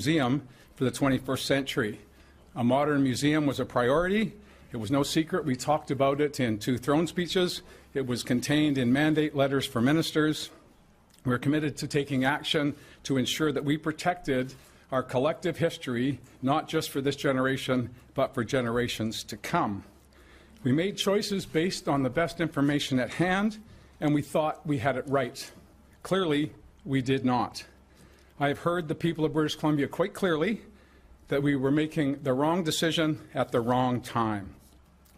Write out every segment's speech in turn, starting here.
museum for the 21st century. A modern museum was a priority. It was no secret. We talked about it in 2 throne speeches. It was contained in mandate letters for ministers. We're committed to taking action to ensure that we protected our collective history, not just for this generation, but for generations to come. We made choices based on the best information at hand, and we thought we had it right. Clearly, we did not. I have heard the people of British Columbia quite clearly that we were making the wrong decision at the wrong time.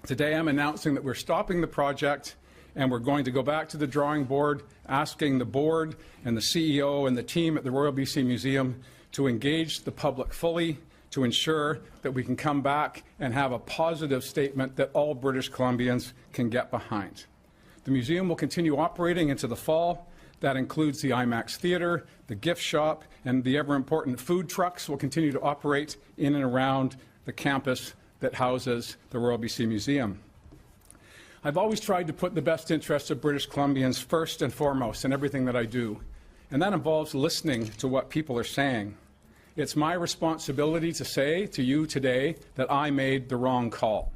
Today, I'm announcing that we're stopping the project and we're going to go back to the drawing board, asking the board and the CEO and the team at the Royal BC Museum to engage the public fully to ensure that we can come back and have a positive statement that all British Columbians can get behind. The museum will continue operating into the fall. That includes the IMAX Theatre, the gift shop, and the ever-important food trucks will continue to operate in and around the campus that houses the Royal BC Museum. I've always tried to put the best interests of British Columbians first and foremost in everything that I do, and that involves listening to what people are saying. It's my responsibility to say to you today that I made the wrong call.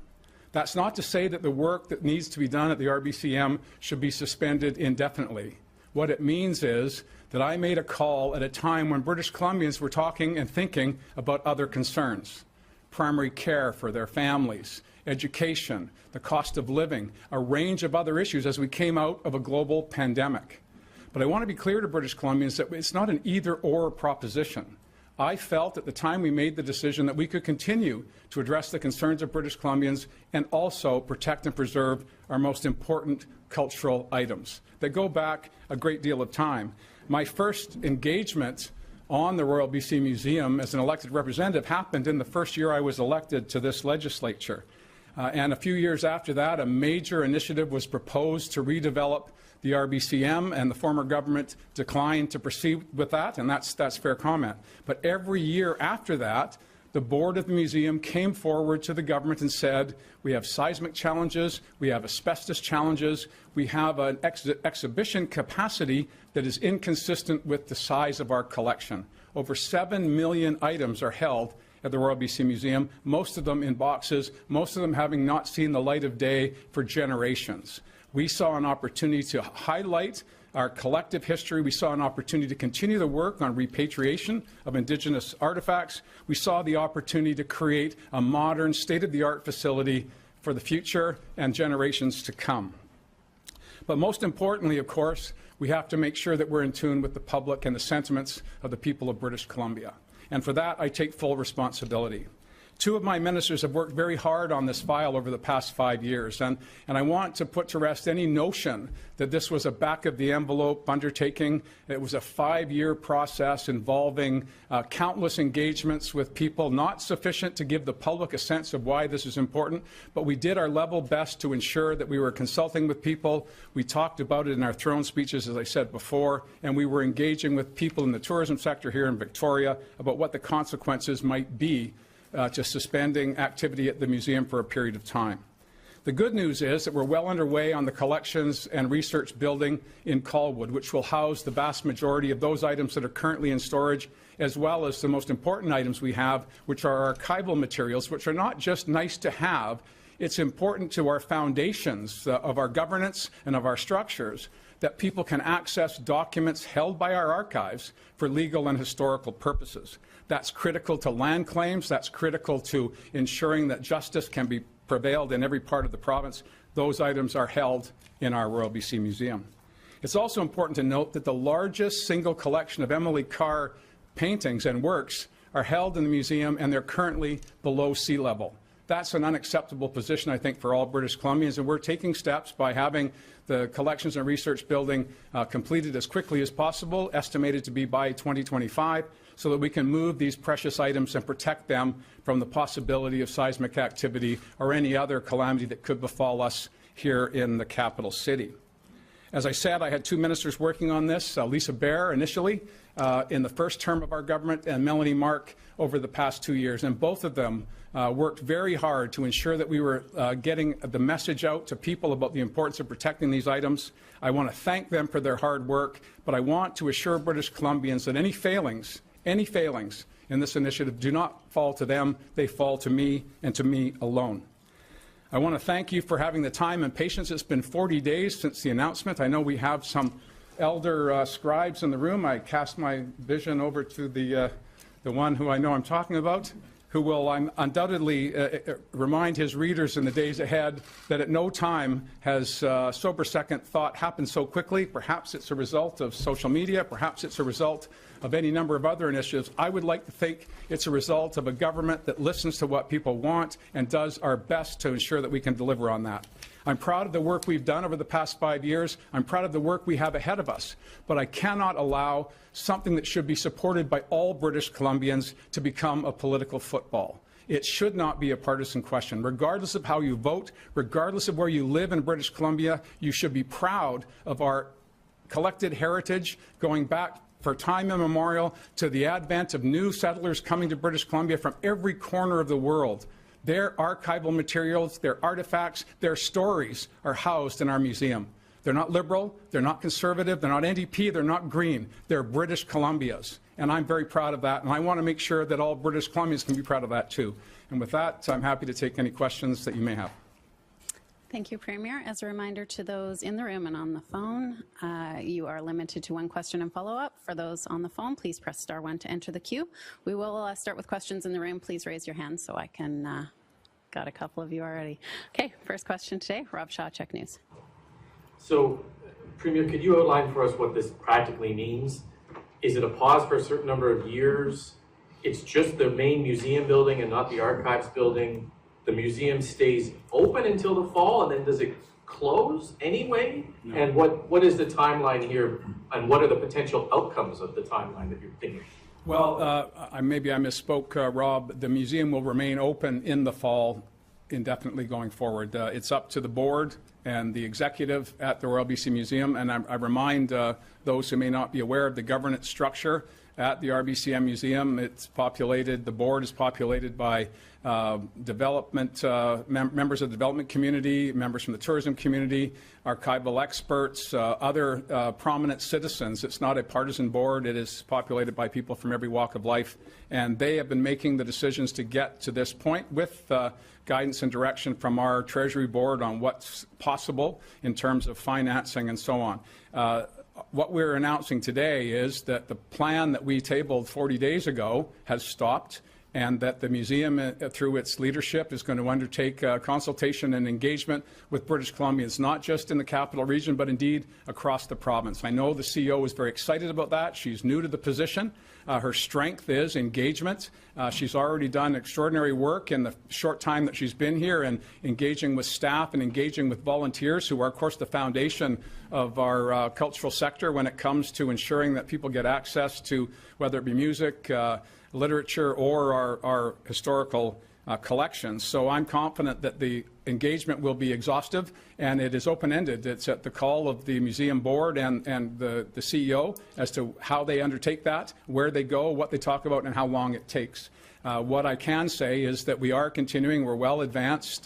That's not to say that the work that needs to be done at the RBCM should be suspended indefinitely. What it means is that I made a call at a time when British Columbians were talking and thinking about other concerns. Primary care for their families, education, the cost of living, a range of other issues as we came out of a global pandemic. But I want to be clear to British Columbians that it's not an either-or proposition. I felt at the time we made the decision that we could continue to address the concerns of British Columbians and also protect and preserve our most important cultural items that go back a great deal of time. My first engagement on the Royal BC Museum as an elected representative happened in the first year I was elected to this legislature. And a few years after that, a major initiative was proposed to redevelop the RBCM, and the former government declined to proceed with that, and that's fair comment. But every year after that, the board of the museum came forward to the government and said, we have seismic challenges, we have asbestos challenges, we have an exhibition capacity that is inconsistent with the size of our collection. Over 7 million items are held at the Royal BC Museum, most of them in boxes, most of them having not seen the light of day for generations. We saw an opportunity to highlight our collective history. We saw an opportunity to continue the work on repatriation of Indigenous artifacts. We saw the opportunity to create a modern, state-of-the-art facility for the future and generations to come. But most importantly, of course, we have to make sure that we're in tune with the public and the sentiments of the people of British Columbia. And for that, I take full responsibility. 2 of my ministers have worked very hard on this file over the past 5 years, and I want to put to rest any notion that this was a back-of-the-envelope undertaking. It was a 5-year process involving countless engagements with people, not sufficient to give the public a sense of why this is important, but we did our level best to ensure that we were consulting with people. We talked about it in our throne speeches, as I said before, and we were engaging with people in the tourism sector here in Victoria about what the consequences might be to suspending activity at the museum for a period of time. The good news is that we're well underway on the collections and research building in Colwood, which will house the vast majority of those items that are currently in storage, as well as the most important items we have, which are archival materials, which are not just nice to have. It's important to our foundations of our governance and of our structures that people can access documents held by our archives for legal and historical purposes. That's critical to land claims. That's critical to ensuring that justice can be prevailed in every part of the province. Those items are held in our Royal BC Museum. It's also important to note that the largest single collection of Emily Carr paintings and works are held in the museum, and they're currently below sea level. That's an unacceptable position, I think, for all British Columbians, and we're taking steps by having the collections and research building completed as quickly as possible, estimated to be by 2025, so that we can move these precious items and protect them from the possibility of seismic activity or any other calamity that could befall us here in the capital city. As I said, I had 2 ministers working on this, Lisa Bair initially in the first term of our government, and Melanie Mark over the past 2 years, and both of them worked very hard to ensure that we were getting the message out to people about the importance of protecting these items. I want to thank them for their hard work, but I want to assure British Columbians that any failings in this initiative do not fall to them, they fall to me and to me alone. I want to thank you for having the time and patience. It's been 40 days since the announcement. I know we have some elder scribes in the room. I cast my vision over to the one who I know I'm talking about, who will undoubtedly remind his readers in the days ahead that at no time has sober second thought happened so quickly. Perhaps it's a result of social media. Perhaps it's a result of any number of other initiatives. I would like to think it's a result of a government that listens to what people want and does our best to ensure that we can deliver on that. I'm proud of the work we've done over the past 5 years. I'm proud of the work we have ahead of us. But I cannot allow something that should be supported by all British Columbians to become a political football. It should not be a partisan question. Regardless of how you vote, regardless of where you live in British Columbia, you should be proud of our collected heritage going back for time immemorial to the advent of new settlers coming to British Columbia from every corner of the world. Their archival materials, their artifacts, their stories are housed in our museum. They're not liberal, they're not conservative, they're not NDP, they're not Green. They're British Columbias. And I'm very proud of that, and I want to make sure that all British Columbians can be proud of that too. And with that, I'm happy to take any questions that you may have. Thank you, Premier. As a reminder to those in the room and on the phone, you are limited to one question and follow-up. For those on the phone, please press *1 to enter the queue. We will start with questions in the room. Please raise your hand so I can, got a couple of you already. Okay, first question today, Rob Shaw, Check News. So, Premier, could you outline for us what this practically means? Is it a pause for a certain number of years? It's just the main museum building and not the archives building? The museum stays open until the fall, and then does it close anyway? No. And what is the timeline here, and what are the potential outcomes of the timeline that you're thinking? Well, maybe I misspoke, Rob. The museum will remain open in the fall indefinitely going forward. It's up to the board and the executive at the Royal BC Museum, and I remind those who may not be aware of the governance structure at the RBCM Museum. It's populated, the board is populated by development, members of the development community, members from the tourism community, archival experts, other prominent citizens. It's not a partisan board. It is populated by people from every walk of life, and they have been making the decisions to get to this point with guidance and direction from our Treasury Board on what's possible in terms of financing and so on. What we're announcing today is that the plan that we tabled 40 days ago has stopped, and that the museum, through its leadership, is going to undertake consultation and engagement with British Columbians, not just in the capital region, but indeed across the province. I know the CEO is very excited about that. She's new to the position. Her strength is engagement. She's already done extraordinary work in the short time that she's been here, and engaging with staff and engaging with volunteers, who are, of course, the foundation of our cultural sector when it comes to ensuring that people get access to, whether it be music, literature, or our historical collections. So I'm confident that the engagement will be exhaustive, and it is open-ended. It's at the call of the museum board and the CEO as to how they undertake that, where they go, what they talk about, and how long it takes. What I can say is that we are continuing. We're well advanced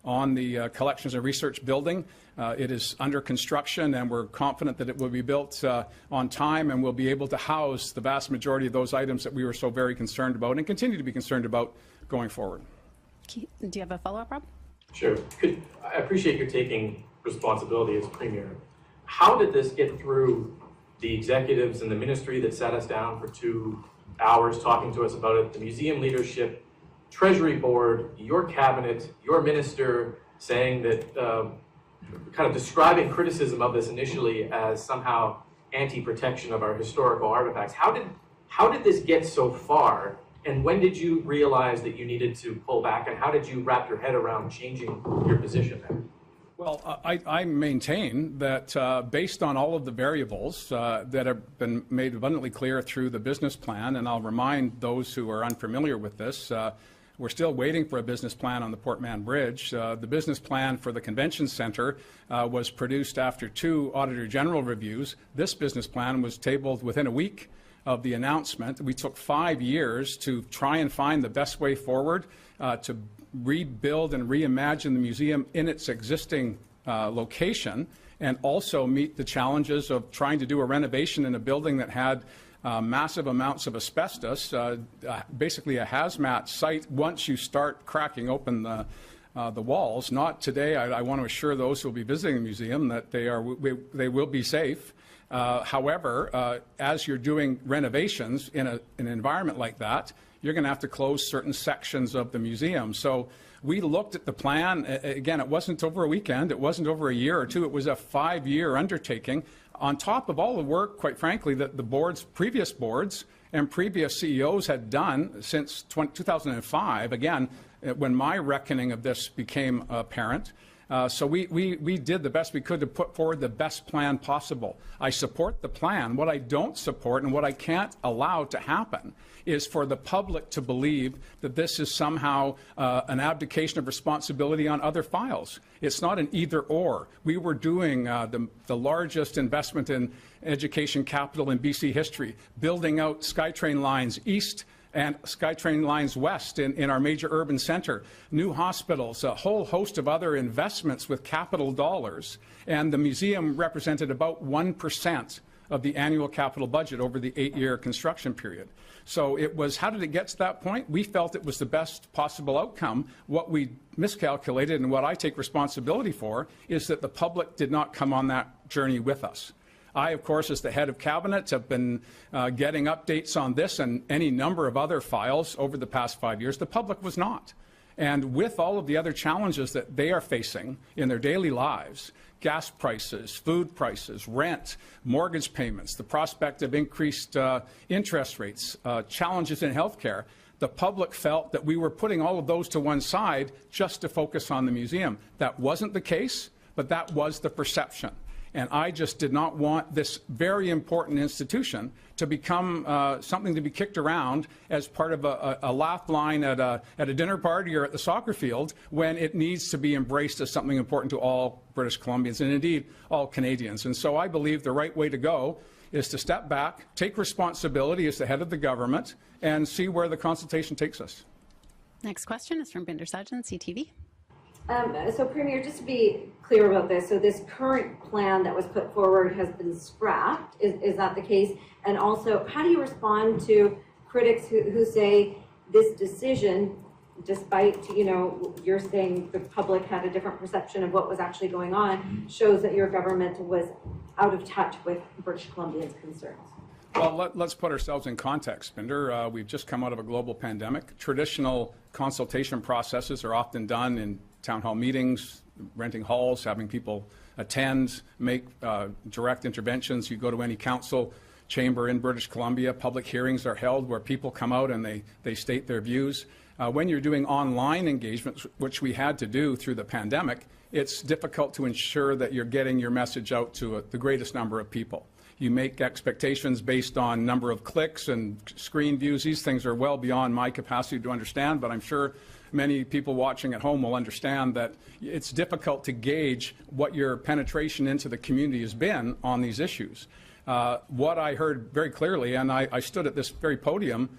on the collections and research building. It is under construction, and we're confident that it will be built on time and will be able to house the vast majority of those items that we were so very concerned about and continue to be concerned about going forward. Do you have a follow-up, Rob? Sure. I appreciate your taking responsibility as Premier. How did this get through the executives and the ministry that sat us down for 2 hours talking to us about it, the museum leadership, Treasury Board, your cabinet, your minister, saying that, kind of describing criticism of this initially as somehow anti-protection of our historical artifacts? How did this get so far? And when did you realize that you needed to pull back, and how did you wrap your head around changing your position there? Well, I maintain that based on all of the variables that have been made abundantly clear through the business plan, and I'll remind those who are unfamiliar with this, we're still waiting for a business plan on the Port Mann Bridge. The business plan for the Convention Centre was produced after 2 Auditor General reviews. This business plan was tabled within a week of the announcement. We took 5 years to try and find the best way forward to rebuild and reimagine the museum in its existing location, and also meet the challenges of trying to do a renovation in a building that had massive amounts of asbestos, basically a hazmat site once you start cracking open the walls. Not today. I want to assure those who will be visiting the museum that they will be safe. However, as you're doing renovations in an environment like that, you're going to have to close certain sections of the museum. So we looked at the plan. Again, it wasn't over a weekend. It wasn't over a year or two. It was a 5-year undertaking on top of all the work, quite frankly, that the previous boards and previous CEOs had done since 2005, again, when my reckoning of this became apparent. So we did the best we could to put forward the best plan possible. I support the plan. What I don't support and what I can't allow to happen is for the public to believe that this is somehow an abdication of responsibility on other files. It's not an either-or. We were doing the largest investment in education capital in BC history, building out SkyTrain lines east and SkyTrain lines west in our major urban centre, new hospitals, a whole host of other investments with capital dollars. And the museum represented about 1% of the annual capital budget over the 8-year construction period. So it was, how did it get to that point? We felt it was the best possible outcome. What we miscalculated and what I take responsibility for is that the public did not come on that journey with us. I, of course, as the head of cabinet, have been getting updates on this and any number of other files over the past 5 years. The public was not. And with all of the other challenges that they are facing in their daily lives, gas prices, food prices, rent, mortgage payments, the prospect of increased interest rates, challenges in healthcare, the public felt that we were putting all of those to one side just to focus on the museum. That wasn't the case, but that was the perception. And I just did not want this very important institution to become something to be kicked around as part of a laugh line at a dinner party or at the soccer field, when it needs to be embraced as something important to all British Columbians and indeed all Canadians. And so I believe the right way to go is to step back, take responsibility as the head of the government, and see where the consultation takes us. Next question is from Binder Sajan, CTV. So, Premier, just to be clear about this, so this current plan that was put forward has been scrapped. Is that the case? And also, how do you respond to critics who say this decision, despite, you know, you're saying the public had a different perception of what was actually going on, shows that your government was out of touch with British Columbians' concerns? Well, let's put ourselves in context, Binder. We've just come out of a global pandemic. Traditional consultation processes are often done in town hall meetings, renting halls, having people attend, make direct interventions. You go to any council chamber in British Columbia, public hearings are held where people come out and they state their views. When you're doing online engagements, which we had to do through the pandemic, it's difficult to ensure that you're getting your message out to the greatest number of people. You make expectations based on number of clicks and screen views. These things are well beyond my capacity to understand, but I'm sure many people watching at home will understand that it's difficult to gauge what your penetration into the community has been on these issues. What I heard very clearly, and I stood at this very podium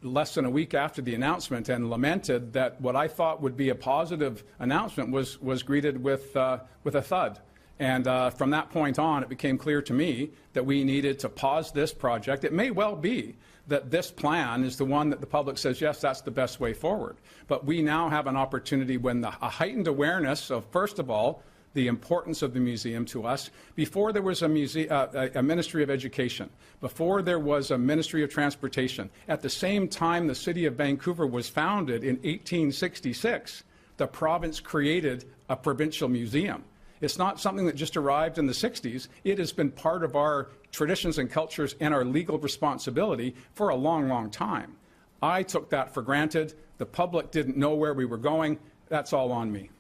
less than a week after the announcement and lamented that what I thought would be a positive announcement was greeted with a thud. And from that point on, it became clear to me that we needed to pause this project. It may well be that this plan is the one that the public says, yes, that's the best way forward. But we now have an opportunity when a heightened awareness of, first of all, the importance of the museum to us. Before there was a Ministry of Education, before there was a Ministry of Transportation, at the same time the City of Vancouver was founded in 1866, the province created a provincial museum. It's not something that just arrived in the 60s. It has been part of our traditions and cultures and our legal responsibility for a long, long time. I took that for granted. The public didn't know where we were going. That's all on me.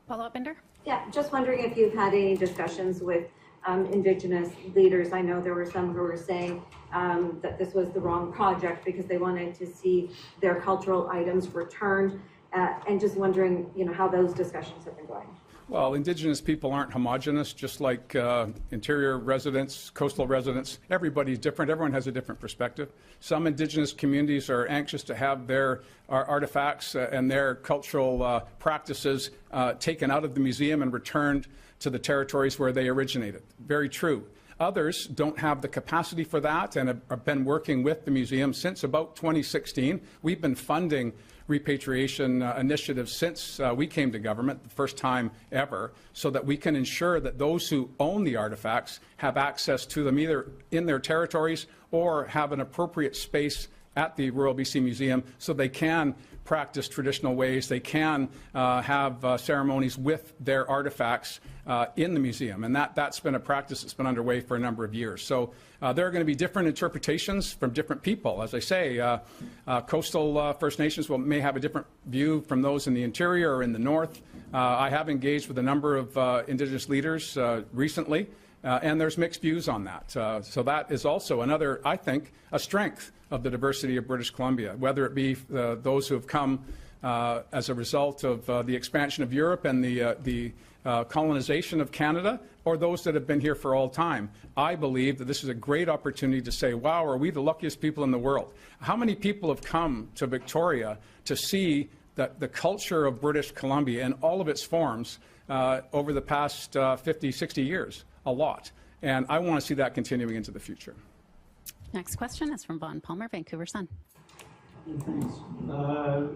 Follow-up, Binder? Yeah, just wondering if you've had any discussions with Indigenous leaders. I know there were some who were saying that this was the wrong project because they wanted to see their cultural items returned, and just wondering, you know, how those discussions have been going. Well, Indigenous people aren't homogenous, just like interior residents, coastal residents. Everybody's different. Everyone has a different perspective. Some Indigenous communities are anxious to have their artifacts and their cultural practices taken out of the museum and returned to the territories where they originated. Very true. Others don't have the capacity for that and have been working with the museum since about 2016. We've been funding repatriation initiatives since we came to government, the first time ever, so that we can ensure that those who own the artifacts have access to them either in their territories or have an appropriate space at the Royal BC Museum so they can practice traditional ways, they can have ceremonies with their artifacts in the museum. And that's been a practice that's been underway for a number of years. So there are going to be different interpretations from different people. As I say, coastal First Nations may have a different view from those in the interior or in the north. I have engaged with a number of Indigenous leaders recently, and there's mixed views on that. So that is also another, I think, a strength of the diversity of British Columbia, whether it be those who have come as a result of the expansion of Europe and the colonization of Canada, or those that have been here for all time. I believe that this is a great opportunity to say, wow, are we the luckiest people in the world? How many people have come to Victoria to see the culture of British Columbia in all of its forms over the past 50, 60 years? A lot. And I want to see that continuing into the future. Next question is from Vaughn Palmer, Vancouver Sun. Thanks.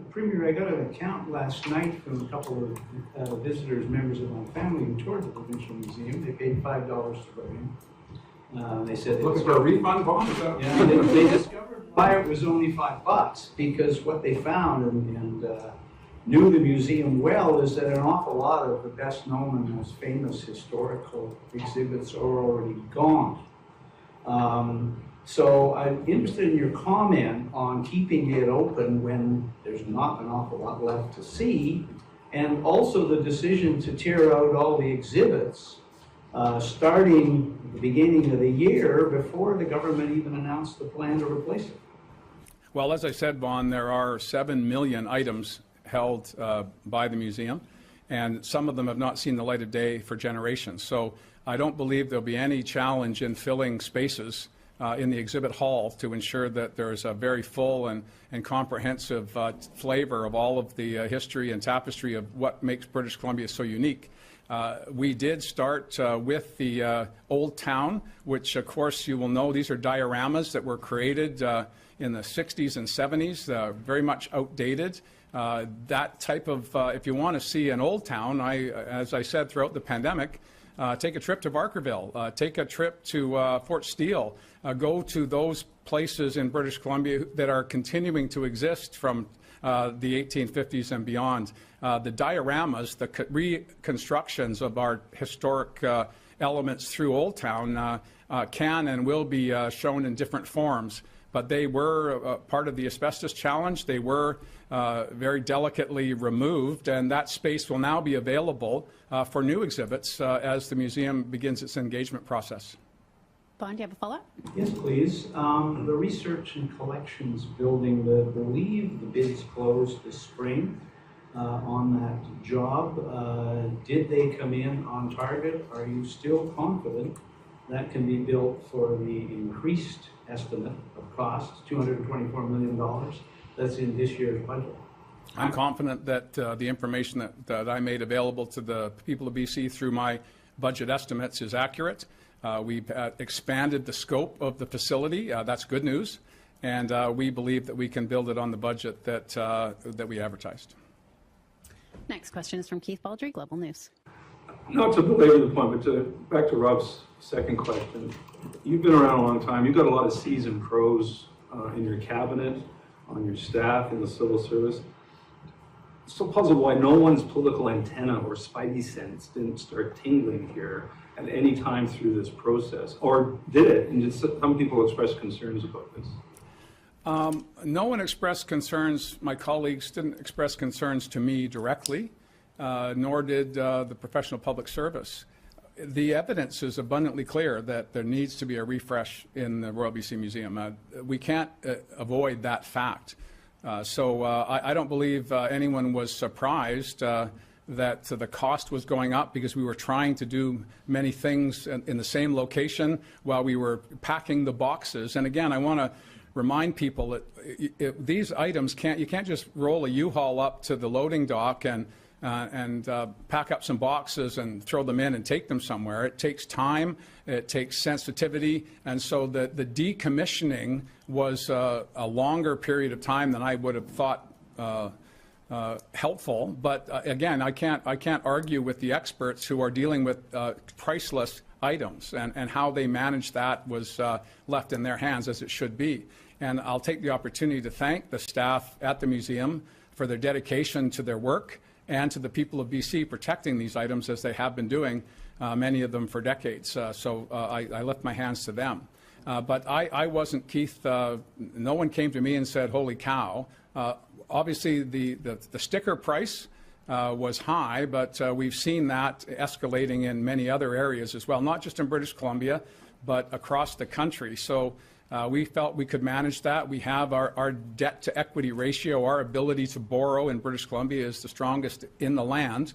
Premier, I got an account last night from a couple of visitors, members of my family, who toured the Provincial Museum. They paid $5 to go in. They said looking for a refund, Vaughn? Yeah, they discovered why it was only $5 because what they found and knew the museum well is that an awful lot of the best known and most famous historical exhibits are already gone. So I'm interested in your comment on keeping it open when there's not an awful lot left to see, and also the decision to tear out all the exhibits starting at the beginning of the year before the government even announced the plan to replace it. Well, as I said, Vaughn, there are 7 million items held by the museum, and some of them have not seen the light of day for generations. So I don't believe there'll be any challenge in filling spaces in the exhibit hall to ensure that there's a very full and comprehensive flavor of all of the history and tapestry of what makes British Columbia so unique. We did start with the Old Town, which of course you will know these are dioramas that were created in the 60s and 70s, very much outdated. That type of, if you want to see an Old Town, as I said throughout the pandemic, take a trip to Barkerville, take a trip to Fort Steele, go to those places in British Columbia that are continuing to exist from the 1850s and beyond. The dioramas, the reconstructions of our historic elements through Old Town can and will be shown in different forms. But they were part of the asbestos challenge. They were very delicately removed, and that space will now be available for new exhibits as the museum begins its engagement process. Vaughn, do you have a follow-up? Yes, please. The Research and Collections building, I believe the bids closed this spring on that job. Did they come in on target? Are you still confident that can be built for the increased estimate of cost, $224 million, that's in this year's budget? I'm confident that the information that I made available to the people of BC through my budget estimates is accurate. We've expanded the scope of the facility. That's good news. And we believe that we can build it on the budget that we advertised. Next question is from Keith Baldry, Global News. Not to belabor the point, but back to Rob's second question. You've been around a long time. You've got a lot of seasoned pros in your cabinet, on your staff, in the civil service. So puzzled why no one's political antenna or spidey sense didn't start tingling here at any time through this process, or did it? And did some people express concerns about this? No one expressed concerns. My colleagues didn't express concerns to me directly, nor did the professional public service. The evidence is abundantly clear that there needs to be a refresh in the Royal BC Museum. We can't avoid that fact. So I don't believe anyone was surprised that the cost was going up because we were trying to do many things in the same location while we were packing the boxes. And again, I want to remind people that these items you can't just roll a U-Haul up to the loading dock and and pack up some boxes and throw them in and take them somewhere. It takes time, it takes sensitivity, and so the decommissioning was a longer period of time than I would have thought helpful. But again, I can't argue with the experts who are dealing with priceless items, and how they managed that was left in their hands, as it should be. And I'll take the opportunity to thank the staff at the museum for their dedication to their work, and to the people of BC protecting these items, as they have been doing, many of them for decades. So I lift my hands to them. But I wasn't, Keith, no one came to me and said, holy cow. Obviously, the sticker price was high, but we've seen that escalating in many other areas as well, not just in British Columbia, but across the country. So we felt we could manage that. We have our debt-to-equity ratio. Our ability to borrow in British Columbia is the strongest in the land.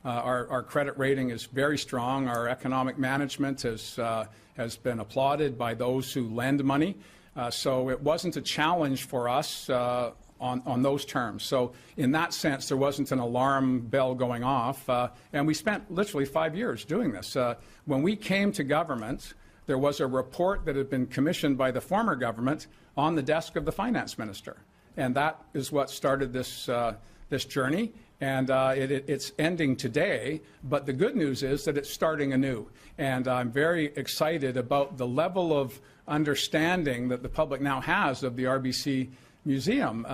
Our credit rating is very strong. Our economic management has been applauded by those who lend money. So it wasn't a challenge for us on those terms. So in that sense, there wasn't an alarm bell going off. And we spent literally 5 years doing this. When we came to government, there was a report that had been commissioned by the former government on the desk of the finance minister. And that is what started this journey. And it's ending today. But the good news is that it's starting anew. And I'm very excited about the level of understanding that the public now has of the RBC Museum.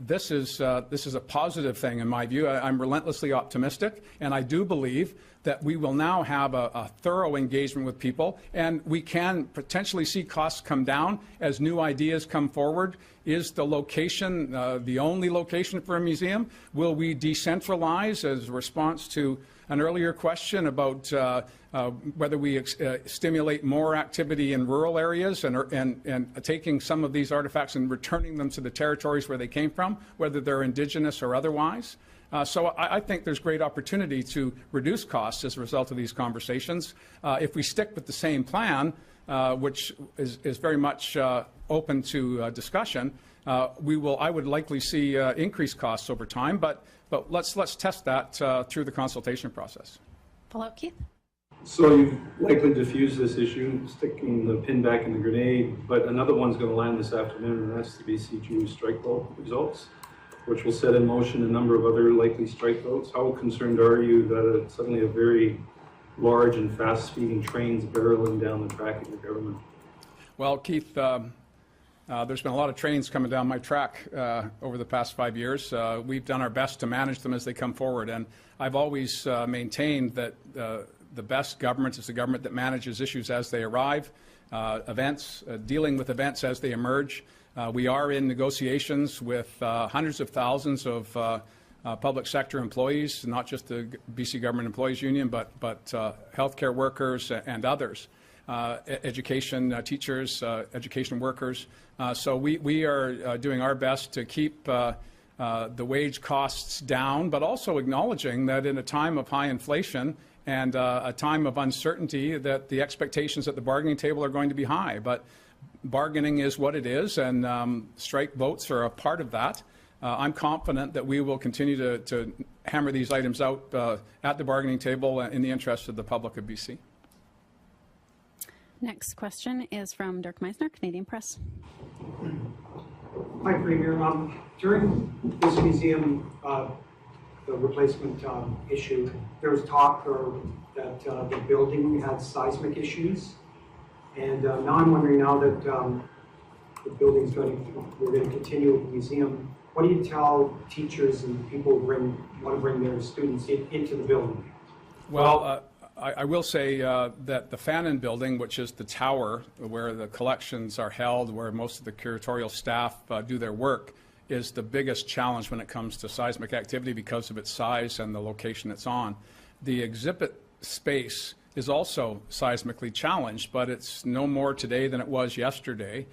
This is a positive thing in my view. I'm relentlessly optimistic, and I do believe that we will now have a thorough engagement with people, and we can potentially see costs come down as new ideas come forward. Is the location the only location for a museum? Will we decentralize as a response to an earlier question about whether we stimulate more activity in rural areas and taking some of these artifacts and returning them to the territories where they came from, whether they're Indigenous or otherwise? So I think there's great opportunity to reduce costs as a result of these conversations. If we stick with the same plan, which is very much open to discussion, I would likely see increased costs over time, but let's test that through the consultation process. Follow-up, Keith? So you've likely diffused this issue, sticking the pin back in the grenade, but another one's going to land this afternoon, and that's the BC Jury strike vote results, which will set in motion a number of other likely strike votes. How concerned are you that suddenly a very large and fast-speeding train's barreling down the track of your government? Well, Keith, there's been a lot of trains coming down my track over the past 5 years. We've done our best to manage them as they come forward, and I've always maintained that the best government is the government that manages issues as they arrive, dealing with events as they emerge. We are in negotiations with hundreds of thousands of public sector employees, not just the BC Government Employees Union, but healthcare workers and others, education teachers, education workers. So we are doing our best to keep the wage costs down, but also acknowledging that in a time of high inflation and a time of uncertainty, that the expectations at the bargaining table are going to be high. But bargaining is what it is, and strike votes are a part of that. I'm confident that we will continue to hammer these items out at the bargaining table in the interest of the public of BC. Next question is from Dirk Meisner, Canadian Press. Hi, Premier. During this museum, the replacement issue, there was talk that the building had seismic issues. And now I'm wondering, now that the building's we're going to continue with the museum, what do you tell teachers and people who want to bring their students into the building? Well, I will say that the Fannin building, which is the tower where the collections are held, where most of the curatorial staff do their work, is the biggest challenge when it comes to seismic activity because of its size and the location it's on. The exhibit space is also seismically challenged, but it's no more today than it was yesterday.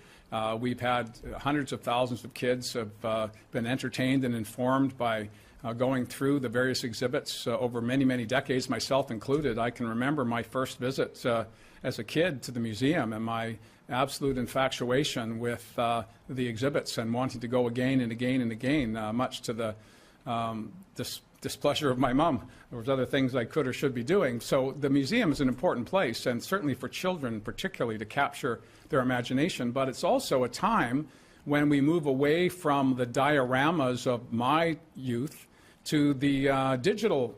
We've had hundreds of thousands of kids have been entertained and informed by going through the various exhibits over many, many decades, myself included. I can remember my first visit as a kid to the museum and my absolute infatuation with the exhibits and wanting to go again and again and again, much to the displeasure of my mom. There was other things I could or should be doing. So the museum is an important place, and certainly for children particularly, to capture their imagination. But it's also a time when we move away from the dioramas of my youth to the digital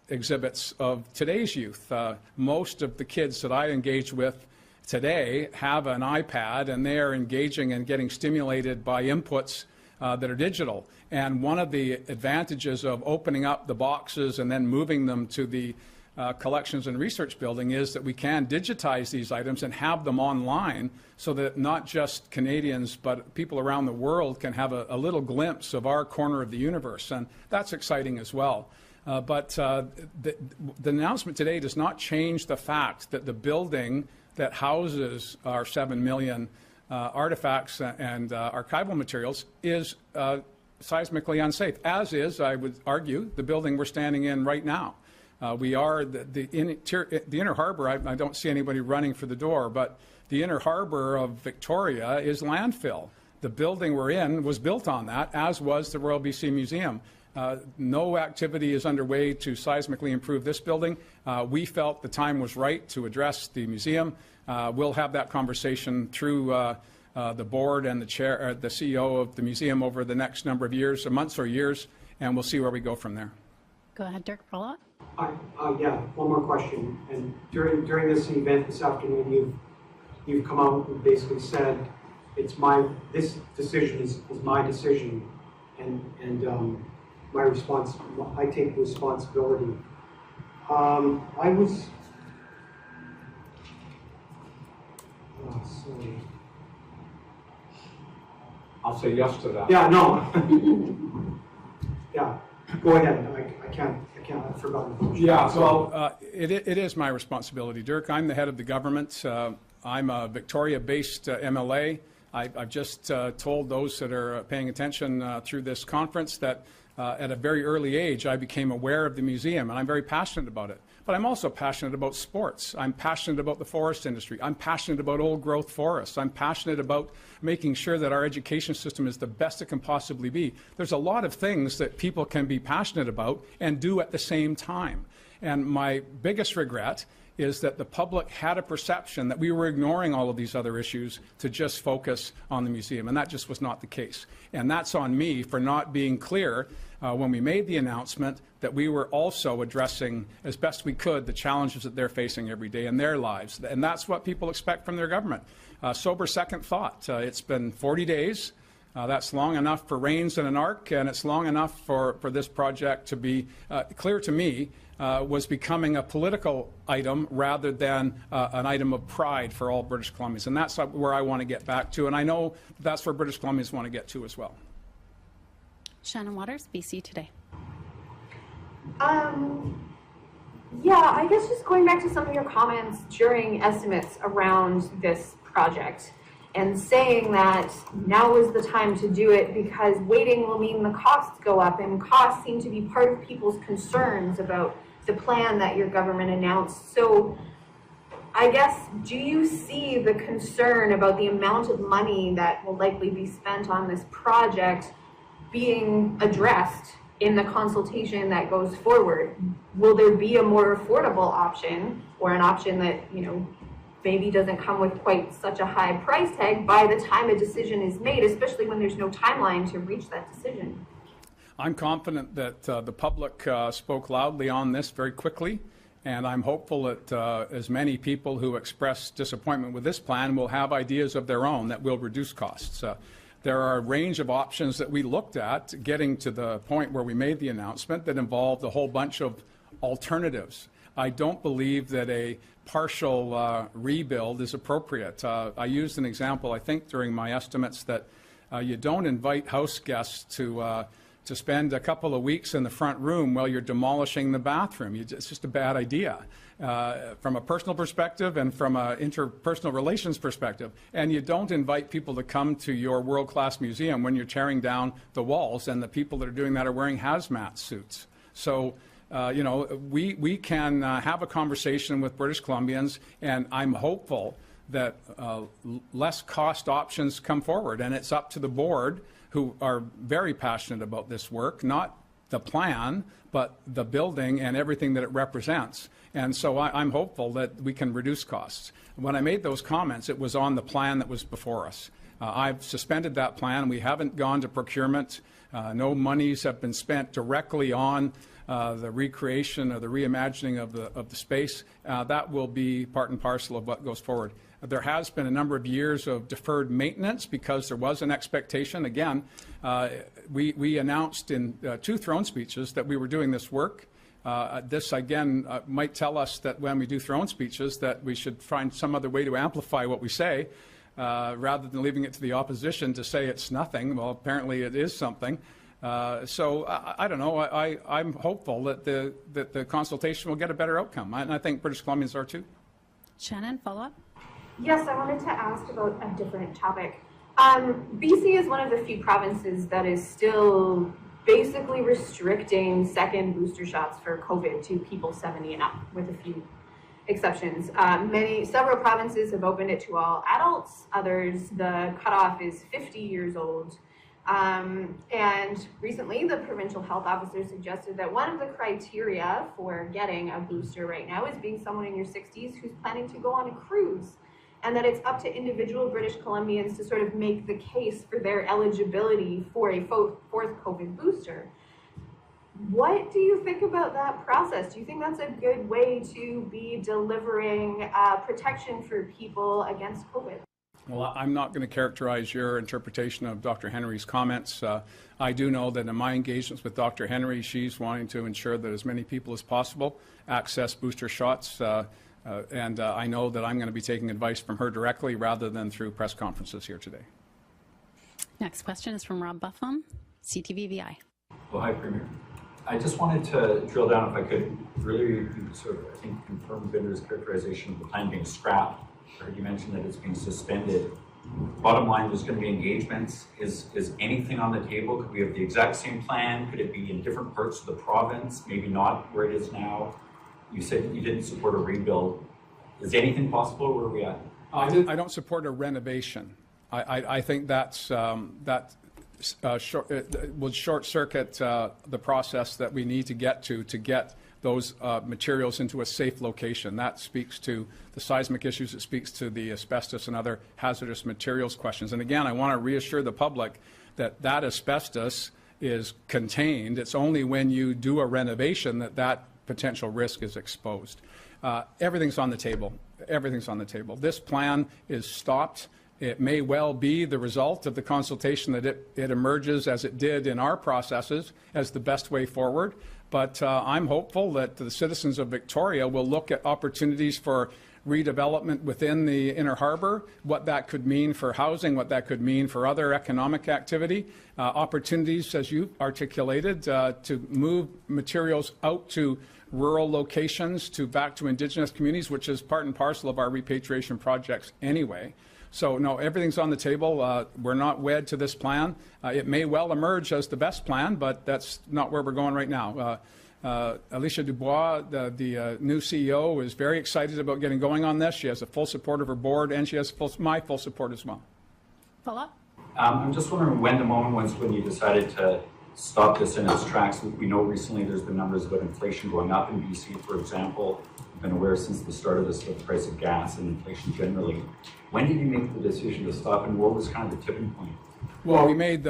exhibits of today's youth. Most of the kids that I engage with today have an iPad, and they are engaging and getting stimulated by inputs that are digital. And one of the advantages of opening up the boxes and then moving them to the collections and research building is that we can digitize these items and have them online, so that not just Canadians but people around the world can have a little glimpse of our corner of the universe, and that's exciting as well. But the announcement today does not change the fact that the building that houses our 7 million artifacts and archival materials is seismically unsafe, as is, I would argue, the building we're standing in right now. We are the inner harbor. I don't see anybody running for the door, but the inner harbor of Victoria is landfill. The building we're in was built on that, as was the Royal BC Museum. No activity is underway to seismically improve this building. We felt the time was right to address the museum. We'll have that conversation through the board and the chair, the CEO of the museum over the next number of years, months or years, and we'll see where we go from there. Go ahead, Dirk, follow up. Yeah, one more question. And during this event this afternoon, you've come out and basically said this decision is my decision, and my response, I take responsibility. Sorry. I'll say yes to that. Yeah, no. Yeah, go ahead. I can't, I've forgotten the question. Yeah, well, it is my responsibility, Dirk. I'm the head of the government. I'm a Victoria-based MLA. I've just told those that are paying attention through this conference that at a very early age, I became aware of the museum, and I'm very passionate about it. But I'm also passionate about sports. I'm passionate about the forest industry. I'm passionate about old growth forests. I'm passionate about making sure that our education system is the best it can possibly be. There's a lot of things that people can be passionate about and do at the same time. And my biggest regret is that the public had a perception that we were ignoring all of these other issues to just focus on the museum, and that just was not the case. And that's on me for not being clear when we made the announcement that we were also addressing as best we could the challenges that they're facing every day in their lives. And that's what people expect from their government. Sober second thought. It's been 40 days. That's long enough for rains in an arc, and it's long enough for this project to be clear to me was becoming a political item rather than an item of pride for all British Columbians. And that's where I want to get back to, and I know that's where British Columbians want to get to as well. Shannon Waters, BC Today. Yeah, I guess just going back to some of your comments during estimates around this project and saying that now is the time to do it because waiting will mean the costs go up, and costs seem to be part of people's concerns about the plan that your government announced. So I guess, do you see the concern about the amount of money that will likely be spent on this project being addressed in the consultation that goes forward? Will there be a more affordable option, or an option that, maybe doesn't come with quite such a high price tag by the time a decision is made, especially when there's no timeline to reach that decision? I'm confident that the public spoke loudly on this very quickly, and I'm hopeful that as many people who express disappointment with this plan will have ideas of their own that will reduce costs. There are a range of options that we looked at getting to the point where we made the announcement that involved a whole bunch of alternatives. I don't believe that a partial rebuild is appropriate. I used an example, I think, during my estimates that you don't invite house guests to spend a couple of weeks in the front room while you're demolishing the bathroom. It's just a bad idea from a personal perspective and from an interpersonal relations perspective. And you don't invite people to come to your world-class museum when you're tearing down the walls and the people that are doing that are wearing hazmat suits. So, we can have a conversation with British Columbians, and I'm hopeful that less cost options come forward. And it's up to the board who are very passionate about this work, not the plan, but the building and everything that it represents. And so I'm hopeful that we can reduce costs. When I made those comments, it was on the plan that was before us. I've suspended that plan. We haven't gone to procurement. No monies have been spent directly on the recreation or the reimagining of the space. That will be part and parcel of what goes forward. There has been a number of years of deferred maintenance because there was an expectation. Again, we announced in 2 throne speeches that we were doing this work. This, again, might tell us that when we do throne speeches that we should find some other way to amplify what we say rather than leaving it to the opposition to say it's nothing. Well, apparently it is something. So I don't know. I'm hopeful that the consultation will get a better outcome, and I think British Columbians are too. Shannon, follow up? Yes, I wanted to ask about a different topic. BC is one of the few provinces that is still basically restricting second booster shots for COVID to people 70 and up, with a few exceptions. Several provinces have opened it to all adults. Others, the cutoff is 50 years old. And recently, the provincial health officer suggested that one of the criteria for getting a booster right now is being someone in your 60s who's planning to go on a cruise, and that it's up to individual British Columbians to sort of make the case for their eligibility for a fourth COVID booster. What do you think about that process? Do you think that's a good way to be delivering protection for people against COVID? Well, I'm not going to characterize your interpretation of Dr. Henry's comments. I do know that in my engagements with Dr. Henry, she's wanting to ensure that as many people as possible access booster shots. And I know that I'm going to be taking advice from her directly rather than through press conferences here today. Next question is from Rob Buffum, CTVVI. Well, hi, Premier. I just wanted to drill down, if I could, really sort of, I think, confirm Vinder's characterization of the plan being scrapped. I heard you mention that it's being suspended. Bottom line, there's going to be engagements. Is anything on the table? Could we have the exact same plan? Could it be in different parts of the province? Maybe not where it is now. You said you didn't support a rebuild. Is anything possible? Where are we at? I don't support a renovation. I think that's will short circuit the process that we need to get those materials into a safe location. That speaks to the seismic issues. It speaks to the asbestos and other hazardous materials questions. And again, I want to reassure the public that asbestos is contained. It's only when you do a renovation that potential risk is exposed. Everything's on the table. Everything's on the table. This plan is stopped. It may well be the result of the consultation that it emerges as it did in our processes as the best way forward. But I'm hopeful that the citizens of Victoria will look at opportunities for redevelopment within the Inner Harbour, what that could mean for housing, what that could mean for other economic activity, opportunities, as you articulated, to move materials out to rural locations, back to Indigenous communities, which is part and parcel of our repatriation projects anyway. So, no, everything's on the table. We're not wed to this plan. It may well emerge as the best plan, but that's not where we're going right now. Alicia Dubois, the new CEO, is very excited about getting going on this. She has the full support of her board, and she has my full support as well. Follow up? I'm just wondering when the moment was when you decided to stop this in its tracks. We know recently there's been numbers about inflation going up in BC, for example. I've been aware since the start of this of the price of gas and inflation generally. When did you make the decision to stop, and what was kind of the tipping point? Well,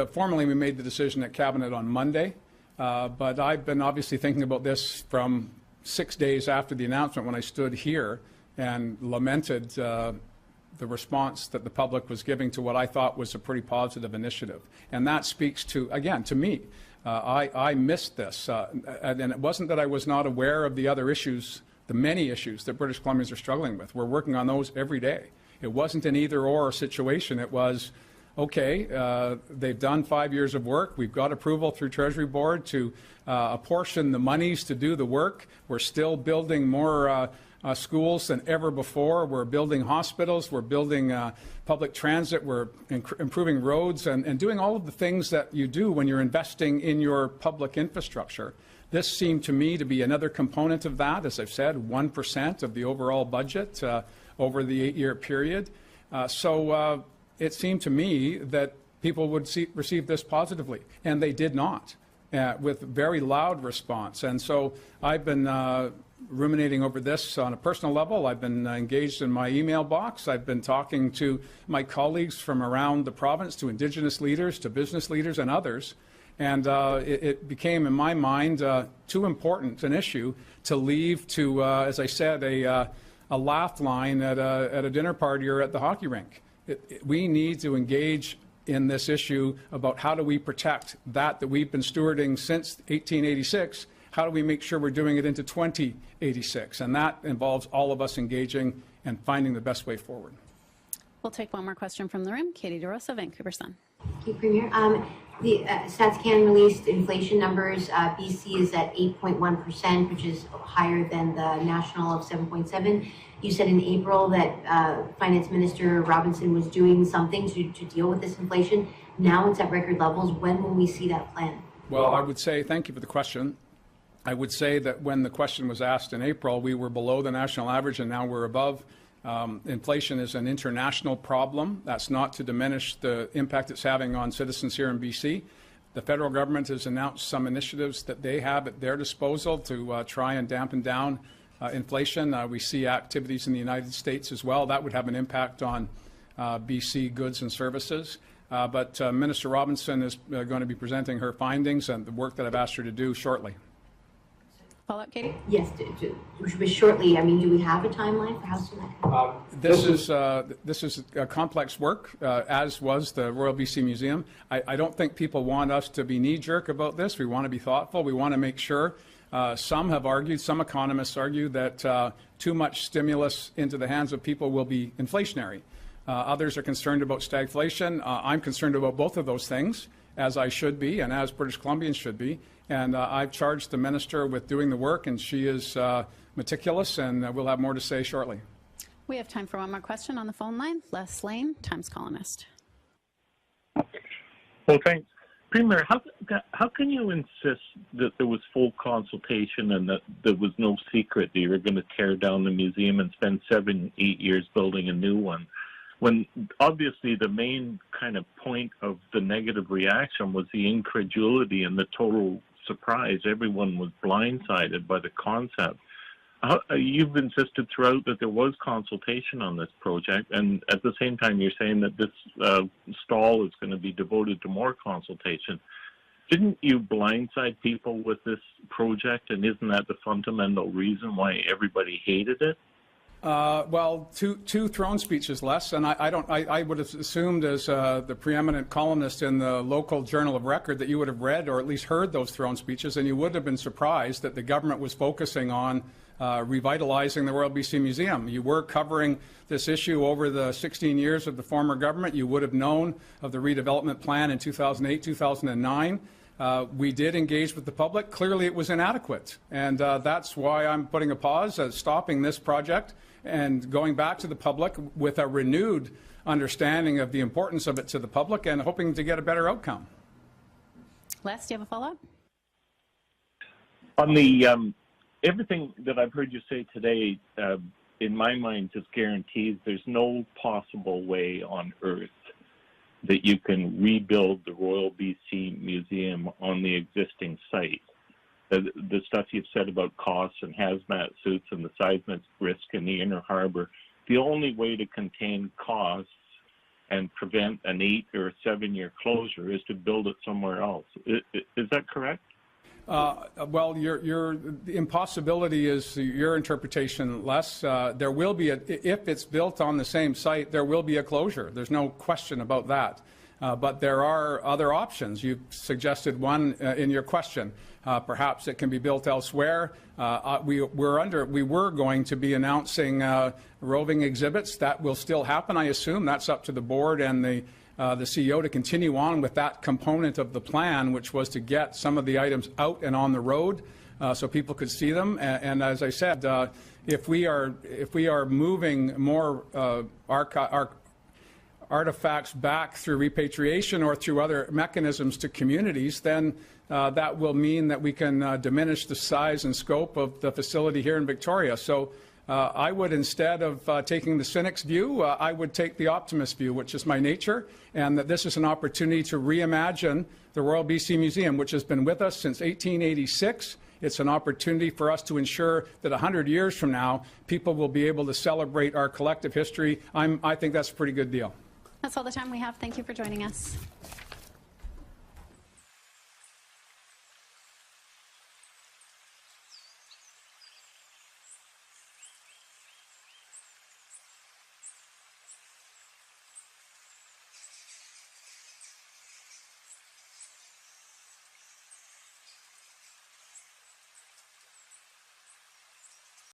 formally we made the decision at Cabinet on Monday, but I've been obviously thinking about this from 6 days after the announcement when I stood here and lamented the response that the public was giving to what I thought was a pretty positive initiative. And that speaks to, again, to me. I missed this, and it wasn't that I was not aware of the other issues, the many issues that British Columbians are struggling with. We're working on those every day. It wasn't an either-or situation. It was, okay, they've done 5 years of work. We've got approval through Treasury Board to apportion the monies to do the work. We're still building more schools than ever before. We're building hospitals. We're building public transit. We're improving roads and doing all of the things that you do when you're investing in your public infrastructure. This seemed to me to be another component of that. As I've said, 1% of the overall budget over the 8-year period. So it seemed to me that people would receive this positively, and they did not, with very loud response. And so I've been ruminating over this on a personal level. I've been engaged in my email box. I've been talking to my colleagues from around the province, to Indigenous leaders, to business leaders and others. And it became, in my mind, too important an issue to leave to, as I said, a laugh line at a dinner party or at the hockey rink. We need to engage in this issue about how do we protect that we've been stewarding since 1886. How do we make sure we're doing it into 2086? And that involves all of us engaging and finding the best way forward. We'll take one more question from the room. Katie DeRosa, Vancouver Sun. Thank you, Premier. The StatsCan released inflation numbers. BC is at 8.1%, which is higher than the national of 7.7%. You said in April that Finance Minister Robinson was doing something to deal with this inflation. Now it's at record levels. When will we see that plan? Well, I would say, thank you for the question. I would say that when the question was asked in April, we were below the national average, and now we're above. Inflation is an international problem. That's not to diminish the impact it's having on citizens here in BC. The federal government has announced some initiatives that they have at their disposal to try and dampen down inflation. We see activities in the United States as well. That would have an impact on BC goods and services. But Minister Robinson is going to be presenting her findings and the work that I've asked her to do shortly. Follow-up, Katie? Yes, shortly. I mean, do we have a timeline for how soon that can This is complex work, as was the Royal BC Museum. I don't think people want us to be knee-jerk about this. We want to be thoughtful. We want to make sure. Some have argued, some economists argue that too much stimulus into the hands of people will be inflationary. Others are concerned about stagflation. I'm concerned about both of those things, as I should be and as British Columbians should be. And I've charged the minister with doing the work, and she is meticulous, and we'll have more to say shortly. We have time for one more question on the phone line. Les Lane, Times columnist. Well, thanks. Premier, how can you insist that there was full consultation and that there was no secret that you were going to tear down the museum and spend 7-8 years building a new one, when obviously the main kind of point of the negative reaction was the incredulity and the total surprise? Everyone was blindsided by the concept. You've insisted throughout that there was consultation on this project, and at the same time you're saying that this stall is going to be devoted to more consultation. Didn't you blindside people with this project, and isn't that the fundamental reason why everybody hated it? Well, two throne speeches, Les, and I would have assumed as the preeminent columnist in the local journal of record that you would have read or at least heard those throne speeches, and you would have been surprised that the government was focusing on revitalizing the Royal BC Museum. You were covering this issue over the 16 years of the former government. You would have known of the redevelopment plan in 2008, 2009. We did engage with the public. Clearly it was inadequate, and that's why I'm putting a pause at stopping this project and going back to the public with a renewed understanding of the importance of it to the public and hoping to get a better outcome. Les, do you have a follow-up? On the everything that I've heard you say today, in my mind, just guarantees there's no possible way on earth that you can rebuild the Royal BC Museum on the existing site. The stuff you've said about costs and hazmat suits and the seismic risk in the inner harbor, the only way to contain costs and prevent an 8 or 7 year closure is to build it somewhere else. Is that correct? Well, your impossibility is your interpretation, Les. There will be if it's built on the same site, there will be a closure. There's no question about that. But there are other options. You've suggested one in your question. Perhaps it can be built elsewhere. We were going to be announcing roving exhibits. That will still happen, I assume. That's up to the board and the CEO to continue on with that component of the plan, which was to get some of the items out and on the road so people could see them. And as I said, if we are moving more artifacts back through repatriation or through other mechanisms to communities, then that will mean that we can diminish the size and scope of the facility here in Victoria. So I would, instead of taking the cynic's view, I would take the optimist view, which is my nature, and that this is an opportunity to reimagine the Royal BC Museum, which has been with us since 1886. It's an opportunity for us to ensure that 100 years from now, people will be able to celebrate our collective history. I think that's a pretty good deal. That's all the time we have. Thank you for joining us.